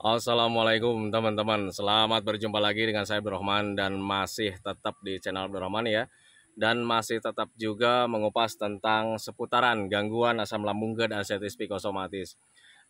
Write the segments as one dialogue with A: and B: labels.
A: Assalamualaikum teman-teman, selamat berjumpa lagi dengan saya Abdurrahman dan masih tetap di channel Abdurrahman ya. Dan masih tetap juga mengupas tentang seputaran gangguan asam lambung dan anxiety psikosomatis.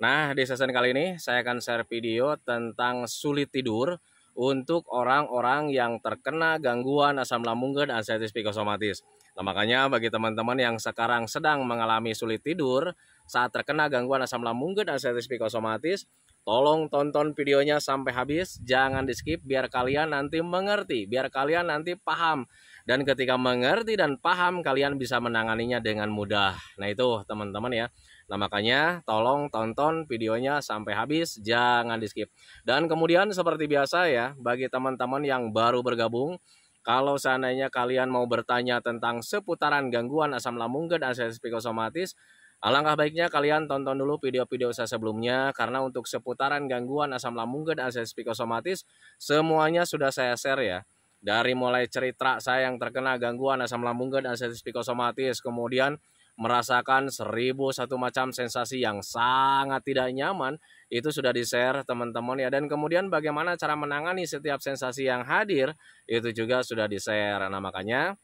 A: Nah, di season kali ini saya akan share video tentang sulit tidur untuk orang-orang yang terkena gangguan asam lambung dan anxiety psikosomatis. Nah, makanya bagi teman-teman yang sekarang sedang mengalami sulit tidur saat terkena gangguan asam lambung dan anxiety psikosomatis, tolong tonton videonya sampai habis, jangan di skip biar kalian nanti mengerti, biar kalian nanti paham. Dan ketika mengerti dan paham, kalian bisa menanganinya dengan mudah. Nah itu teman-teman ya. Nah makanya tolong tonton videonya sampai habis, jangan di skip. Dan kemudian seperti biasa ya, bagi teman-teman yang baru bergabung, kalau seandainya kalian mau bertanya tentang seputaran gangguan asam lambung dan anxiety psikosomatis, alangkah baiknya kalian tonton dulu video-video saya sebelumnya, karena untuk seputaran gangguan asam lambung dan anxiety psikosomatis semuanya sudah saya share ya. Dari mulai cerita saya yang terkena gangguan asam lambung dan anxiety psikosomatis, kemudian merasakan 1001 macam sensasi yang sangat tidak nyaman, itu sudah di-share teman-teman ya. Dan kemudian bagaimana cara menangani setiap sensasi yang hadir, itu juga sudah di-share. Nah makanya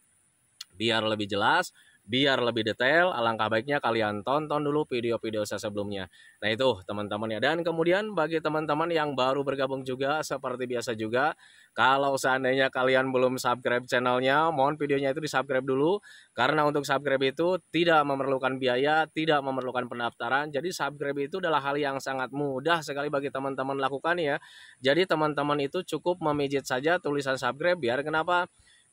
A: biar lebih jelas, biar lebih detail, alangkah baiknya kalian tonton dulu video-video saya sebelumnya. Nah itu teman-teman ya. Dan kemudian bagi teman-teman yang baru bergabung juga, seperti biasa juga, kalau seandainya kalian belum subscribe channelnya, mohon videonya itu di subscribe dulu. Karena untuk subscribe itu tidak memerlukan biaya, tidak memerlukan pendaftaran. Jadi subscribe itu adalah hal yang sangat mudah sekali bagi teman-teman lakukan ya. Jadi teman-teman itu cukup memijit saja tulisan subscribe, biar kenapa?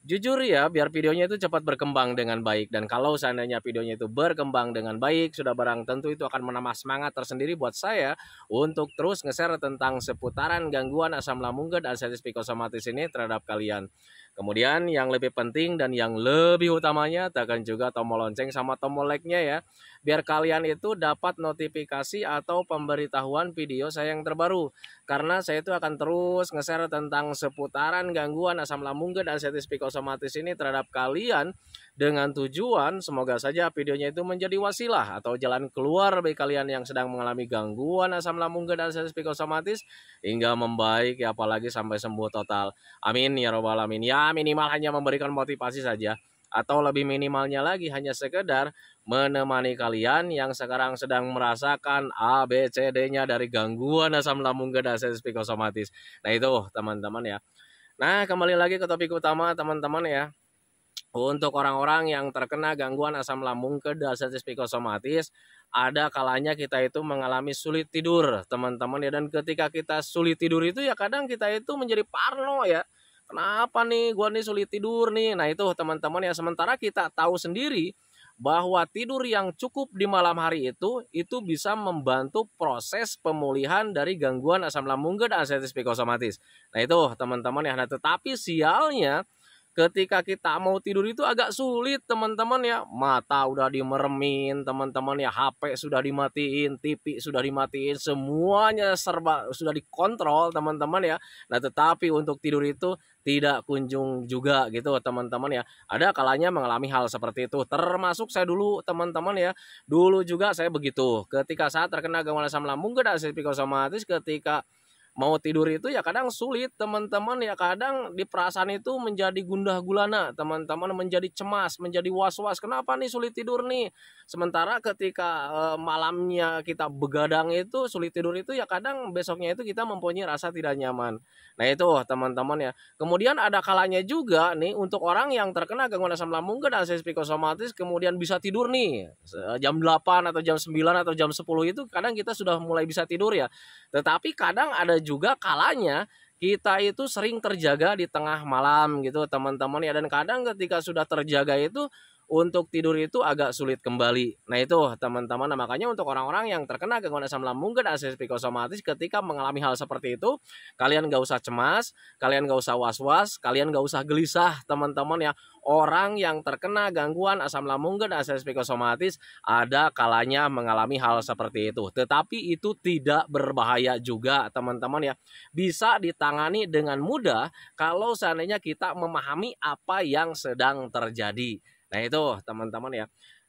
A: Jujur ya, biar videonya itu cepat berkembang dengan baik. Dan kalau seandainya videonya itu berkembang dengan baik, sudah barang tentu itu akan menambah semangat tersendiri buat saya untuk terus nge-share tentang seputaran gangguan asam lambung dan anxiety psikosomatis ini terhadap kalian. Kemudian yang lebih penting dan yang lebih utamanya, tekan juga tombol lonceng sama tombol like-nya ya. Biar kalian itu dapat notifikasi atau pemberitahuan video saya yang terbaru. Karena saya itu akan terus nge-share tentang seputaran gangguan asam lambung dan anxiety psikosomatis ini terhadap kalian, dengan tujuan semoga saja videonya itu menjadi wasilah atau jalan keluar bagi kalian yang sedang mengalami gangguan asam lambung dan anxiety psikosomatis hingga membaik ya, apalagi sampai sembuh total. Amin ya robbal alamin. Ya minimal hanya memberikan motivasi saja, atau lebih minimalnya lagi hanya sekedar menemani kalian yang sekarang sedang merasakan A, B, C, D-nya dari gangguan asam lambung dan anxiety psikosomatis. Nah itu teman-teman ya. Nah kembali lagi ke topik utama teman-teman ya. Untuk orang-orang yang terkena gangguan asam lambung dan anxiety psikosomatis, ada kalanya kita itu mengalami sulit tidur teman-teman ya. Dan ketika kita sulit tidur itu ya kadang kita itu menjadi parno ya. Kenapa nih gua nih sulit tidur nih? Nah itu teman-teman ya, sementara kita tahu sendiri bahwa tidur yang cukup di malam hari itu bisa membantu proses pemulihan dari gangguan asam lambung dan anxiety psikosomatis. Nah itu teman-teman ya. Nah tetapi sialnya ketika kita mau tidur itu agak sulit teman-teman ya. Mata udah dimeremin teman-teman ya, HP sudah dimatiin, TV sudah dimatiin, semuanya serba sudah dikontrol teman-teman ya. Nah tetapi untuk tidur itu tidak kunjung juga gitu teman-teman ya. Ada kalanya mengalami hal seperti itu, termasuk saya dulu teman-teman ya. Dulu juga saya begitu, ketika saat terkena gangguan asam lambung dan psikosomatis, ketika mau tidur itu ya kadang sulit teman-teman ya. Kadang di perasaan itu menjadi gundah gulana teman-teman, menjadi cemas, menjadi was-was, kenapa nih sulit tidur nih. Sementara ketika malamnya kita begadang itu sulit tidur itu ya kadang besoknya itu kita mempunyai rasa tidak nyaman. Nah itu teman-teman ya. Kemudian ada kalanya juga nih untuk orang yang terkena gangguan asam lambung dan psikosomatis kemudian bisa tidur nih jam 8 atau jam 9 atau jam 10 itu kadang kita sudah mulai bisa tidur ya. Tetapi kadang ada juga kalanya kita itu sering terjaga di tengah malam gitu teman-teman ya. Dan kadang ketika sudah terjaga itu untuk tidur itu agak sulit kembali. Nah itu teman-teman, nah, makanya untuk orang-orang yang terkena gangguan asam lambung dan psikosomatis, ketika mengalami hal seperti itu, kalian gak usah cemas, kalian gak usah was-was, kalian gak usah gelisah teman-teman ya. Orang yang terkena gangguan asam lambung dan psikosomatis ada kalanya mengalami hal seperti itu, tetapi itu tidak berbahaya juga teman-teman ya. Bisa ditangani dengan mudah kalau seandainya kita memahami apa yang sedang terjadi. Nah itu teman-teman ya.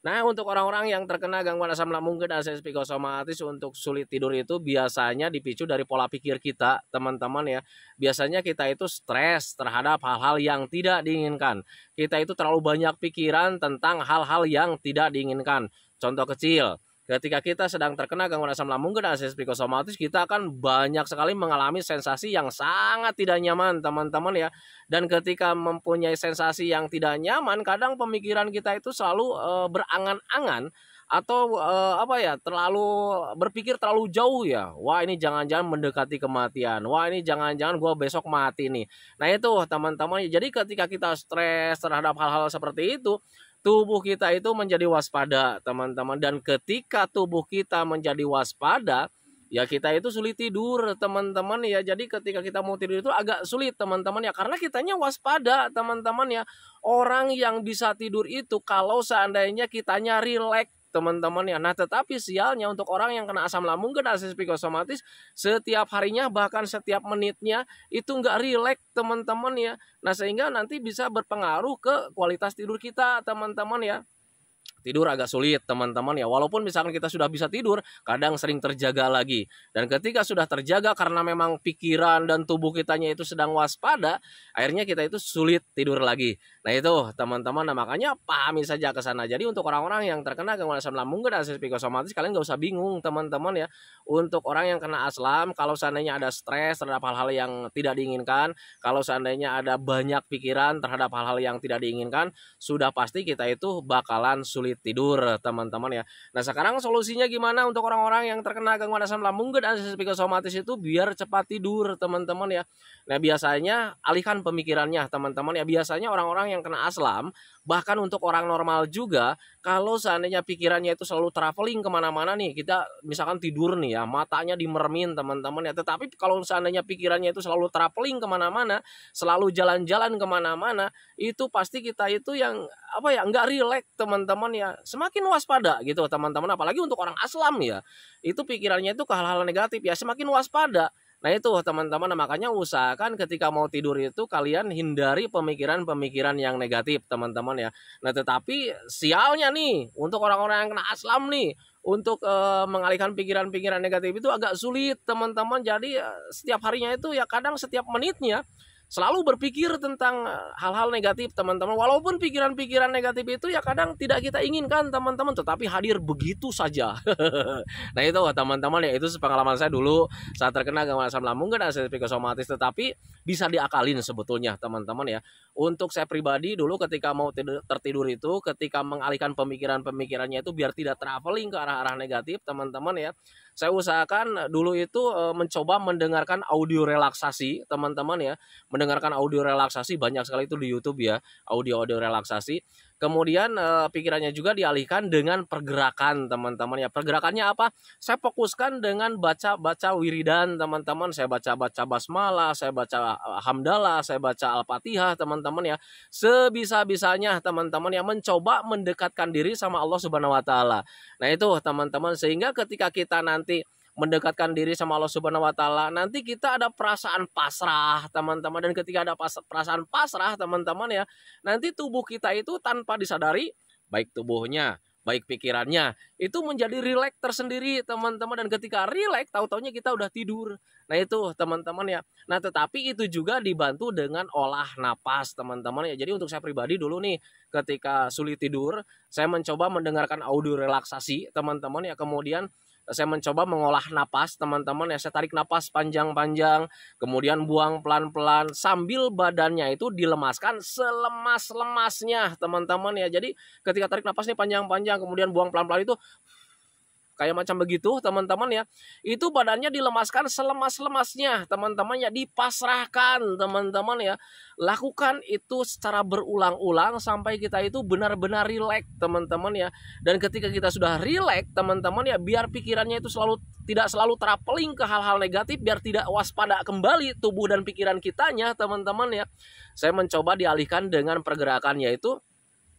A: Nah, untuk orang-orang yang terkena gangguan asam lambung dan sensitif psikosomatis untuk sulit tidur itu biasanya dipicu dari pola pikir kita, teman-teman ya. Biasanya kita itu stres terhadap hal-hal yang tidak diinginkan. Kita itu terlalu banyak pikiran tentang hal-hal yang tidak diinginkan. Contoh kecil, ketika kita sedang terkena gangguan asam lambung dan sensitif psikosomatis, kita akan banyak sekali mengalami sensasi yang sangat tidak nyaman, teman-teman ya. Dan ketika mempunyai sensasi yang tidak nyaman, kadang pemikiran kita itu selalu berangan-angan atau terlalu berpikir terlalu jauh ya. Wah, ini jangan-jangan mendekati kematian. Wah, ini jangan-jangan gua besok mati nih. Nah, itu teman-teman. Jadi ketika kita stres terhadap hal-hal seperti itu, tubuh kita itu menjadi waspada, teman-teman. Dan ketika tubuh kita menjadi waspada, ya kita itu sulit tidur, teman-teman ya. Jadi ketika kita mau tidur itu agak sulit, teman-teman ya, karena kitanya waspada, teman-teman ya. Orang yang bisa tidur itu kalau seandainya kitanya rileks, teman-teman ya. Nah, tetapi sialnya untuk orang yang kena asam lambung dan sensitif psikosomatis, setiap harinya bahkan setiap menitnya itu nggak rileks, teman-teman ya. Nah, sehingga nanti bisa berpengaruh ke kualitas tidur kita, teman-teman ya. Tidur agak sulit, teman-teman ya. Walaupun misalkan kita sudah bisa tidur, kadang sering terjaga lagi. Dan ketika sudah terjaga karena memang pikiran dan tubuh kitanya itu sedang waspada, akhirnya kita itu sulit tidur lagi. Nah, itu teman-teman, nah, makanya pahami saja ke sana. Jadi untuk orang-orang yang terkena gangguan asam lambung dan sensitif psikosomatis, kalian nggak usah bingung, teman-teman ya. Untuk orang yang kena asam, kalau seandainya ada stres terhadap hal-hal yang tidak diinginkan, kalau seandainya ada banyak pikiran terhadap hal-hal yang tidak diinginkan, sudah pasti kita itu bakalan sulit tidur, teman-teman ya. Nah, sekarang solusinya gimana untuk orang-orang yang terkena gangguan asam lambung dan sensitif psikosomatis itu biar cepat tidur, teman-teman ya. Nah, biasanya alihkan pemikirannya, teman-teman ya. Biasanya orang-orang yang kena asam, bahkan untuk orang normal juga, kalau seandainya pikirannya itu selalu traveling kemana-mana nih, kita misalkan tidur nih ya, matanya dimermin, teman-teman ya. Tetapi kalau seandainya pikirannya itu selalu traveling kemana-mana, selalu jalan-jalan kemana-mana, itu pasti kita itu yang nggak rileks, teman-teman ya. Semakin waspada gitu, teman-teman. Apalagi untuk orang aslam ya, itu pikirannya itu ke hal-hal negatif ya, semakin waspada. Nah, itu teman-teman, makanya usahakan ketika mau tidur itu kalian hindari pemikiran-pemikiran yang negatif, teman-teman ya. Nah, tetapi sialnya nih untuk orang-orang yang kena aslam nih, untuk mengalihkan pikiran-pikiran negatif itu agak sulit, teman-teman. Jadi setiap harinya itu ya kadang setiap menitnya selalu berpikir tentang hal-hal negatif, teman-teman. Walaupun pikiran-pikiran negatif itu ya kadang tidak kita inginkan, teman-teman, tetapi hadir begitu saja. Nah, itu teman-teman ya, itu pengalaman saya dulu saat terkena gangguan asam lambung dan sensitif psikosomatis, tetapi bisa diakalin sebetulnya, teman-teman ya. Untuk saya pribadi dulu ketika mau tertidur itu, ketika mengalihkan pemikiran-pemikirannya itu biar tidak traveling ke arah-arah negatif, teman-teman ya, saya usahakan dulu itu mencoba mendengarkan audio relaksasi, teman-teman ya. Mendengarkan audio relaksasi banyak sekali itu di YouTube ya, audio-audio relaksasi. Kemudian pikirannya juga dialihkan dengan pergerakan, teman-teman ya. Pergerakannya apa? Saya fokuskan dengan baca wiridan, teman-teman. Saya baca basmalah, saya baca hamdalah, saya baca al-fatihah, teman-teman ya. Sebisa-bisanya, teman-teman ya, mencoba mendekatkan diri sama Allah Subhanahu wa taala. Nah, itu teman-teman, sehingga ketika kita nanti mendekatkan diri sama Allah Subhanahu wa taala, nanti kita ada perasaan pasrah, teman-teman. Dan ketika ada perasaan pasrah, teman-teman ya, nanti tubuh kita itu tanpa disadari, baik tubuhnya, baik pikirannya, itu menjadi rileks tersendiri, teman-teman. Dan ketika rileks, tahu-taunya kita udah tidur. Nah, itu teman-teman ya. Nah, tetapi itu juga dibantu dengan olah napas, teman-teman ya. Jadi untuk saya pribadi dulu nih, ketika sulit tidur, saya mencoba mendengarkan audio relaksasi, teman-teman ya. Kemudian saya mencoba mengolah napas, teman-teman ya. Saya tarik napas panjang-panjang, kemudian buang pelan-pelan sambil badannya itu dilemaskan selemas-lemasnya, teman-teman ya. Jadi ketika tarik napas nih panjang-panjang, kemudian buang pelan-pelan itu kayak macam begitu, teman-teman ya. Itu badannya dilemaskan selemas-lemasnya, teman-teman ya, dipasrahkan, teman-teman ya. Lakukan itu secara berulang-ulang sampai kita itu benar-benar rileks, teman-teman ya. Dan ketika kita sudah rileks, teman-teman ya, biar pikirannya itu tidak selalu traveling ke hal-hal negatif, biar tidak waspada kembali tubuh dan pikiran kitanya, teman-teman ya. Saya mencoba dialihkan dengan pergerakan, yaitu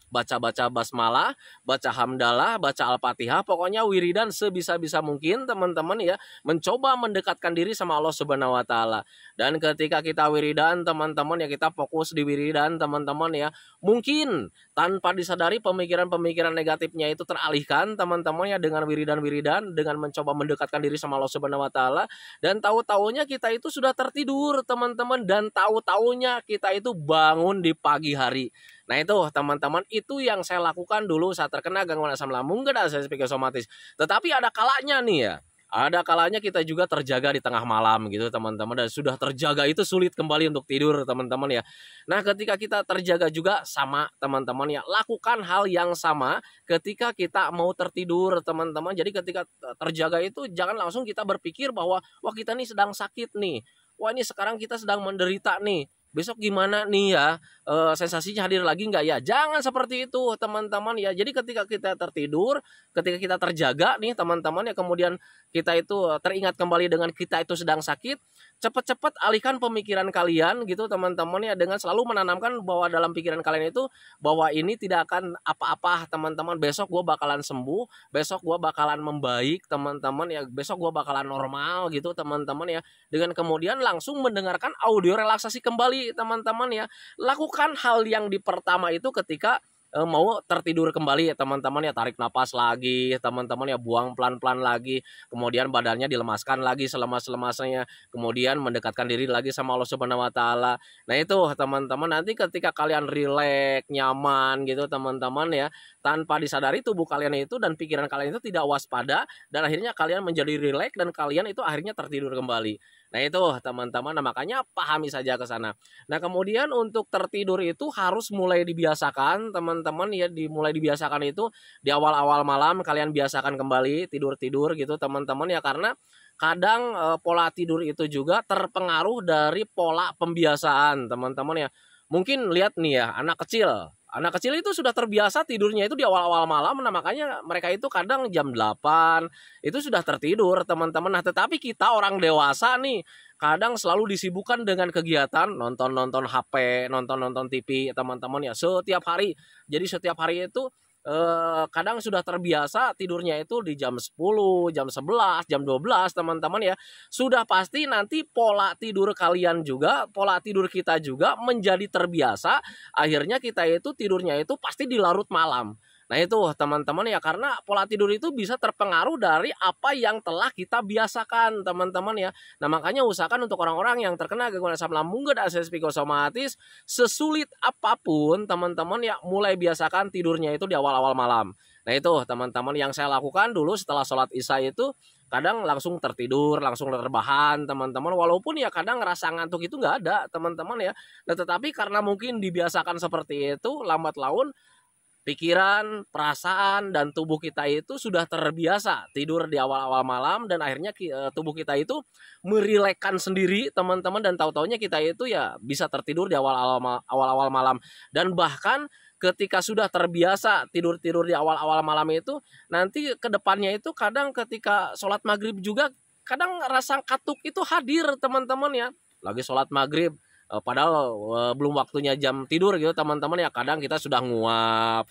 A: baca-baca basmalah, baca hamdalah, baca al-fatihah, pokoknya wiridan sebisa-bisa mungkin teman-teman ya, mencoba mendekatkan diri sama Allah Subhanahu wa taala. Dan ketika kita wiridan teman-teman ya, kita fokus di wiridan teman-teman ya, mungkin tanpa disadari pemikiran-pemikiran negatifnya itu teralihkan teman-teman ya, dengan wiridan-wiridan, dengan mencoba mendekatkan diri sama Allah Subhanahu wa taala. Dan tahu-taunya kita itu sudah tertidur teman-teman, dan tahu-taunya kita itu bangun di pagi hari. Nah itu teman-teman, itu yang saya lakukan dulu saat terkena gangguan asam lambung dan asam psikosomatis. Tetapi ada kalanya nih ya, ada kalanya kita juga terjaga di tengah malam gitu teman-teman, dan sudah terjaga itu sulit kembali untuk tidur teman-teman ya. Nah ketika kita terjaga juga sama teman-teman ya, lakukan hal yang sama ketika kita mau tertidur teman-teman. Jadi ketika terjaga itu jangan langsung kita berpikir bahwa wah kita nih sedang sakit nih, wah ini sekarang kita sedang menderita nih, besok gimana nih ya, sensasinya hadir lagi nggak ya. Jangan seperti itu teman-teman ya. Jadi ketika kita tertidur, ketika kita terjaga nih teman-teman ya, kemudian kita itu teringat kembali dengan kita itu sedang sakit, cepat-cepat alihkan pemikiran kalian gitu teman-teman ya, dengan selalu menanamkan bahwa dalam pikiran kalian itu bahwa ini tidak akan apa-apa teman-teman, besok gue bakalan sembuh, besok gue bakalan membaik teman-teman ya, besok gue bakalan normal gitu teman-teman ya. Dengan kemudian langsung mendengarkan audio relaksasi kembali teman-teman ya. Lakukan hal yang di pertama itu ketika mau tertidur kembali ya teman-teman ya, tarik napas lagi teman-teman ya, buang pelan-pelan lagi, kemudian badannya dilemaskan lagi selemas-lemasnya, kemudian mendekatkan diri lagi sama Allah Subhanahu wa taala. Nah itu teman-teman, nanti ketika kalian rileks, nyaman gitu teman-teman ya, tanpa disadari tubuh kalian itu dan pikiran kalian itu tidak waspada, dan akhirnya kalian menjadi rileks dan kalian itu akhirnya tertidur kembali. Nah itu teman-teman, nah, makanya pahami saja ke sana. Nah kemudian untuk tertidur itu harus mulai dibiasakan teman-teman ya, dimulai dibiasakan itu di awal-awal malam, kalian biasakan kembali tidur-tidur gitu teman-teman ya, karena kadang pola tidur itu juga terpengaruh dari pola pembiasaan teman-teman ya. Mungkin lihat nih ya, anak kecil itu sudah terbiasa tidurnya itu di awal-awal malam. Nah makanya mereka itu kadang jam 8 itu sudah tertidur teman-teman. Nah tetapi kita orang dewasa nih, kadang selalu disibukkan dengan kegiatan nonton-nonton HP, nonton-nonton TV teman-teman ya, setiap hari. Jadi setiap hari itu kadang sudah terbiasa tidurnya itu di jam 10, jam 11, jam 12 teman-teman ya. Sudah pasti nanti pola tidur kalian juga, pola tidur kita juga menjadi terbiasa. Akhirnya kita itu tidurnya itu pasti di larut malam. Nah itu teman-teman ya, karena pola tidur itu bisa terpengaruh dari apa yang telah kita biasakan teman-teman ya. Nah makanya usahakan untuk orang-orang yang terkena gangguan asam lambung dan asam psikosomatis, sesulit apapun teman-teman ya, mulai biasakan tidurnya itu di awal-awal malam. Nah itu teman-teman yang saya lakukan dulu setelah sholat isya itu, kadang langsung tertidur, langsung terbahan teman-teman, walaupun ya kadang rasa ngantuk itu nggak ada teman-teman ya. Nah tetapi karena mungkin dibiasakan seperti itu, lambat laun pikiran, perasaan, dan tubuh kita itu sudah terbiasa tidur di awal-awal malam, dan akhirnya tubuh kita itu merilekkan sendiri teman-teman, dan tahu-taunya kita itu ya bisa tertidur di awal-awal malam. Dan bahkan ketika sudah terbiasa tidur-tidur di awal-awal malam itu, nanti ke depannya itu kadang ketika sholat maghrib juga kadang rasa katuk itu hadir teman-teman ya. Lagi sholat maghrib, padahal belum waktunya jam tidur gitu teman-teman ya, kadang kita sudah nguap.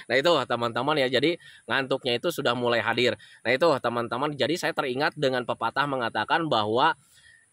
A: Nah itu teman-teman ya, jadi ngantuknya itu sudah mulai hadir. Nah itu teman-teman, jadi saya teringat dengan pepatah mengatakan bahwa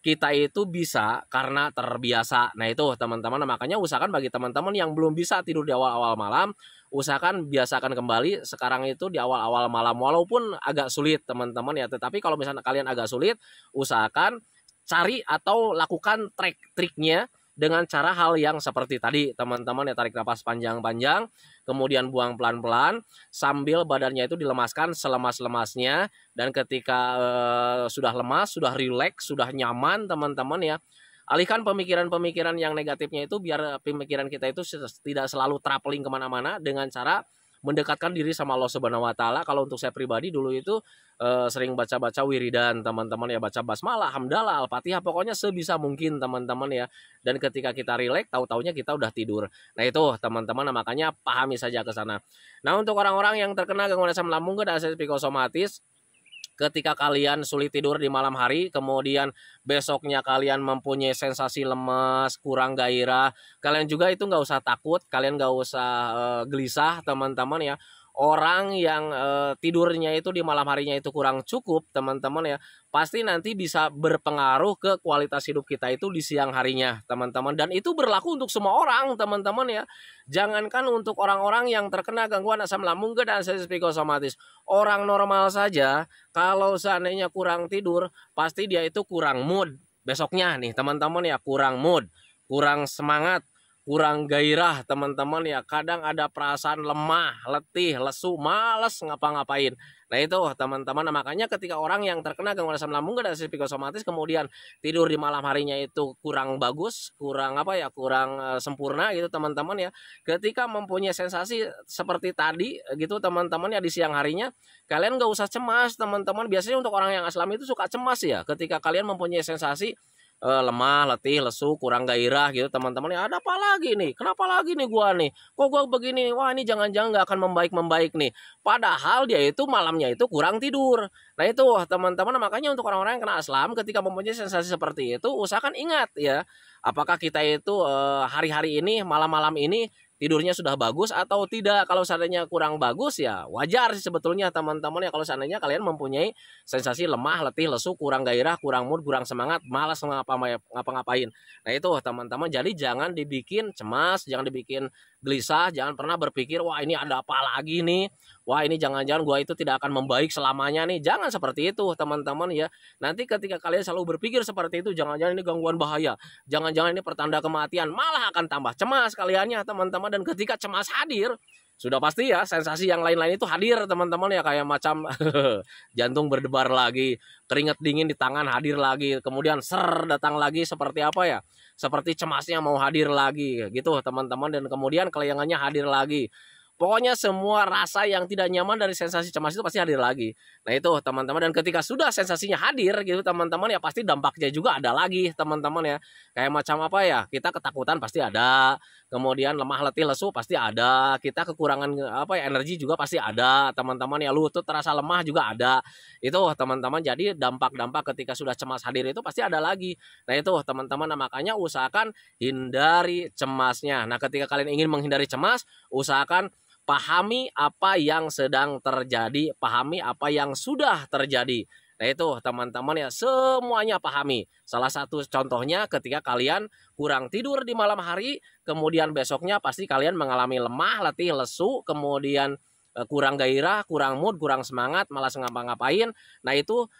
A: kita itu bisa karena terbiasa. Nah itu teman-teman, makanya usahakan bagi teman-teman yang belum bisa tidur di awal-awal malam, usahakan biasakan kembali sekarang itu di awal-awal malam, walaupun agak sulit teman-teman ya. Tetapi kalau misalnya kalian agak sulit, usahakan cari atau lakukan triknya dengan cara hal yang seperti tadi teman-teman ya, tarik napas panjang-panjang, kemudian buang pelan-pelan sambil badannya itu dilemaskan selemas-lemasnya. Dan ketika sudah lemas, sudah rileks, sudah nyaman teman-teman ya, alihkan pemikiran-pemikiran yang negatifnya itu, biar pemikiran kita itu tidak selalu traveling kemana-mana, dengan cara mendekatkan diri sama Allah Subhanahu wa taala. Kalau untuk saya pribadi dulu itu sering baca-baca wiridan teman-teman ya, baca basmalah, hamdalah, al-fatihah, pokoknya sebisa mungkin teman-teman ya. Dan ketika kita rileks, tahu-taunya kita udah tidur. Nah itu teman-teman, makanya pahami saja ke sana. Nah untuk orang-orang yang terkena gangguan asam lambung dan asam psikosomatis, Ketika kalian sulit tidur di malam hari, kemudian besoknya kalian mempunyai sensasi lemas, kurang gairah, kalian juga itu nggak usah takut, kalian nggak usah gelisah teman-teman ya. Orang yang tidurnya itu di malam harinya itu kurang cukup teman-teman ya, pasti nanti bisa berpengaruh ke kualitas hidup kita itu di siang harinya teman-teman, dan itu berlaku untuk semua orang teman-teman ya. Jangankan untuk orang-orang yang terkena gangguan asam lambung dan anestesi psikosomatis, orang normal saja kalau seandainya kurang tidur pasti dia itu kurang mood besoknya nih teman-teman ya, kurang mood, kurang semangat, kurang gairah teman-teman ya. Kadang ada perasaan lemah, letih, lesu, malas ngapa-ngapain. Nah itu teman-teman, makanya ketika orang yang terkena gangguan asam lambung dan psikosomatis kemudian tidur di malam harinya itu kurang bagus, kurang kurang sempurna gitu teman-teman ya. Ketika mempunyai sensasi seperti tadi gitu teman-teman ya, di siang harinya kalian gak usah cemas teman-teman. Biasanya untuk orang yang asam itu suka cemas ya ketika kalian mempunyai sensasi lemah, letih, lesu, kurang gairah gitu teman-teman ya. Ada apa lagi nih? Kenapa lagi nih gua nih? Kok gua begini? Wah, ini jangan-jangan nggak akan membaik nih. Padahal dia itu malamnya itu kurang tidur. Nah itu teman-teman, makanya untuk orang-orang yang kena asam ketika mempunyai sensasi seperti itu, usahakan ingat ya, apakah kita itu hari-hari ini, malam-malam ini tidurnya sudah bagus atau tidak. Kalau seandainya kurang bagus ya wajar sih sebetulnya teman-teman ya, kalau seandainya kalian mempunyai sensasi lemah, letih, lesu, kurang gairah, kurang mood, kurang semangat, malas ngapa-ngapain. Nah itu teman-teman, jadi jangan dibikin cemas, jangan dibikin gelisah, jangan pernah berpikir wah ini ada apa lagi nih, wah ini jangan-jangan gua itu tidak akan membaik selamanya nih. Jangan seperti itu teman-teman ya. Nanti ketika kalian selalu berpikir seperti itu, jangan-jangan ini gangguan bahaya, jangan-jangan ini pertanda kematian, malah akan tambah cemas kaliannya teman-teman. Dan ketika cemas hadir, sudah pasti ya sensasi yang lain-lain itu hadir teman-teman ya, kayak macam jantung berdebar lagi, keringat dingin di tangan hadir lagi, kemudian datang lagi seperti apa ya, seperti cemasnya mau hadir lagi gitu teman-teman, dan kemudian kelayangannya hadir lagi. Pokoknya semua rasa yang tidak nyaman dari sensasi cemas itu pasti hadir lagi. Nah itu teman-teman, dan ketika sudah sensasinya hadir gitu teman-teman ya, pasti dampaknya juga ada lagi teman-teman ya. Kayak macam apa ya, kita ketakutan pasti ada, kemudian lemah, letih, lesu pasti ada, kita kekurangan energi juga pasti ada teman-teman ya, lutut terasa lemah juga ada. Itu teman-teman, jadi dampak-dampak ketika sudah cemas hadir itu pasti ada lagi. Nah itu teman-teman, nah, makanya usahakan hindari cemasnya. Nah ketika kalian ingin menghindari cemas, usahakan pahami apa yang sedang terjadi, pahami apa yang sudah terjadi. Nah itu teman-teman ya, semuanya pahami. Salah satu contohnya ketika kalian kurang tidur di malam hari, kemudian besoknya pasti kalian mengalami lemah, letih, lesu, kemudian kurang gairah, kurang mood, kurang semangat, malas ngapa-ngapain. Nah itu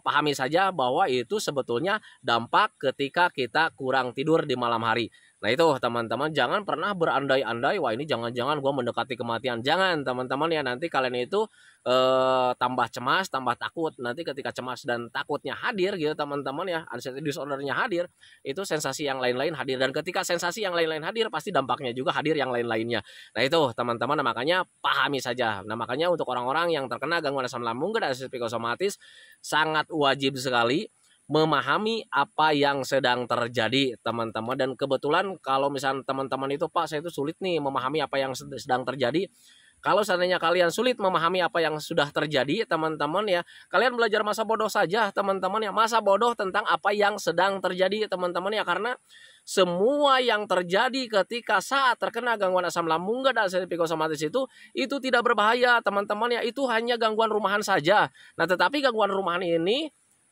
A: pahami saja bahwa itu sebetulnya dampak ketika kita kurang tidur di malam hari. Nah itu teman-teman, jangan pernah berandai-andai, wah ini jangan-jangan gue mendekati kematian. Jangan teman-teman ya, nanti kalian itu tambah cemas, tambah takut. Nanti ketika cemas dan takutnya hadir gitu teman-teman ya, anxiety disordernya hadir, itu sensasi yang lain-lain hadir. Dan ketika sensasi yang lain-lain hadir, pasti dampaknya juga hadir yang lain-lainnya. Nah itu teman-teman, makanya pahami saja. Nah makanya untuk orang-orang yang terkena gangguan asam lambung dan anestesi psikosomatis, sangat wajib sekali memahami apa yang sedang terjadi teman-teman. Dan kebetulan kalau misalnya teman-teman itu, Pak saya itu sulit nih memahami apa yang sedang terjadi. Kalau seandainya kalian sulit memahami apa yang sudah terjadi teman-teman ya, kalian belajar masa bodoh saja teman-teman ya, masa bodoh tentang apa yang sedang terjadi teman-teman ya. Karena semua yang terjadi ketika saat terkena gangguan asam lambung dan anestesi psikosomatis itu tidak berbahaya teman-teman ya, itu hanya gangguan rumahan saja. Nah tetapi gangguan rumahan ini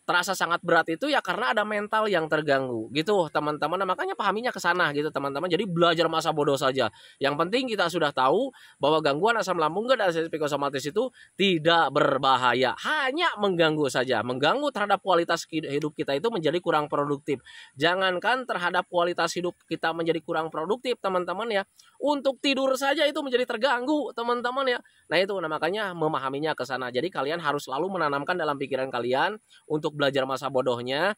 A: terasa sangat berat itu ya karena ada mental yang terganggu gitu teman-teman. Nah, makanya pahaminya ke sana gitu teman-teman. Jadi belajar masa bodoh saja. Yang penting kita sudah tahu bahwa gangguan asam lambung dan anestesi psikosomatis itu tidak berbahaya, hanya mengganggu saja, mengganggu terhadap kualitas hidup kita itu menjadi kurang produktif. Jangankan terhadap kualitas hidup kita menjadi kurang produktif teman-teman ya, untuk tidur saja itu menjadi terganggu teman-teman ya. Nah itu, nah makanya memahaminya ke sana. Jadi kalian harus selalu menanamkan dalam pikiran kalian untuk belajar masa bodohnya,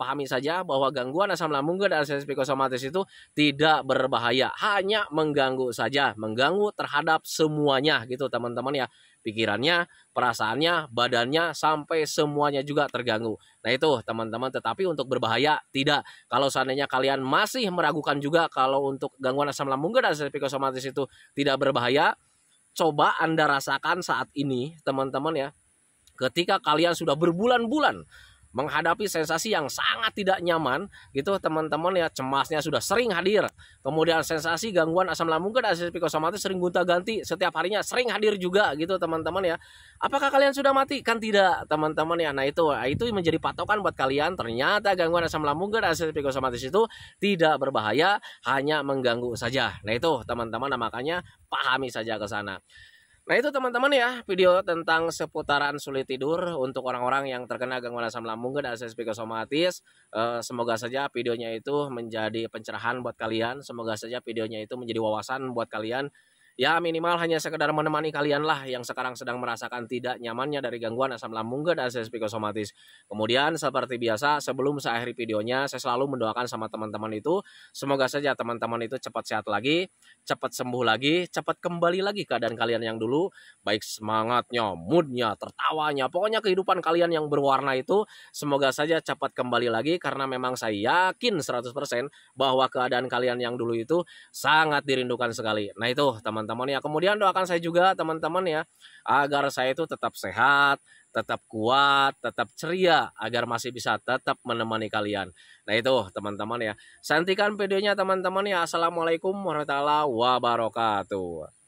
A: pahami saja bahwa gangguan asam lambung dan anestesi psikosomatis itu tidak berbahaya, hanya mengganggu saja, mengganggu terhadap semuanya gitu teman-teman ya, pikirannya, perasaannya, badannya, sampai semuanya juga terganggu. Nah itu teman-teman, tetapi untuk berbahaya tidak. Kalau seandainya kalian masih meragukan juga kalau untuk gangguan asam lambung dan anestesi psikosomatis itu tidak berbahaya, coba Anda rasakan saat ini teman-teman ya. Ketika kalian sudah berbulan-bulan menghadapi sensasi yang sangat tidak nyaman gitu teman-teman ya, cemasnya sudah sering hadir, kemudian sensasi gangguan asam lambung dan asam psikosomatis sering gonta-ganti setiap harinya sering hadir juga gitu teman-teman ya. Apakah kalian sudah mati? Kan tidak teman-teman ya. Nah itu menjadi patokan buat kalian, ternyata gangguan asam lambung dan asam psikosomatis itu tidak berbahaya, hanya mengganggu saja. Nah itu teman-teman, nah, makanya pahami saja ke sana. Nah itu teman-teman ya, video tentang seputaran sulit tidur untuk orang-orang yang terkena gangguan asam lambung dan asam psikosomatis. Semoga saja videonya itu menjadi pencerahan buat kalian. Semoga saja videonya itu menjadi wawasan buat kalian. Ya minimal hanya sekedar menemani kalian lah yang sekarang sedang merasakan tidak nyamannya dari gangguan asam lambung dan asam psikosomatis. Kemudian seperti biasa sebelum saya akhiri videonya, saya selalu mendoakan sama teman-teman itu, semoga saja teman-teman itu cepat sehat lagi, cepat sembuh lagi, cepat kembali lagi keadaan kalian yang dulu, baik semangatnya, moodnya, tertawanya, pokoknya kehidupan kalian yang berwarna itu semoga saja cepat kembali lagi, karena memang saya yakin 100% bahwa keadaan kalian yang dulu itu sangat dirindukan sekali. Nah itu teman-teman ya, kemudian doakan saya juga teman-teman ya, agar saya itu tetap sehat, tetap kuat, tetap ceria, agar masih bisa tetap menemani kalian. Nah itu teman-teman ya, saya hentikan videonya teman-teman ya. Assalamualaikum warahmatullahi wabarakatuh.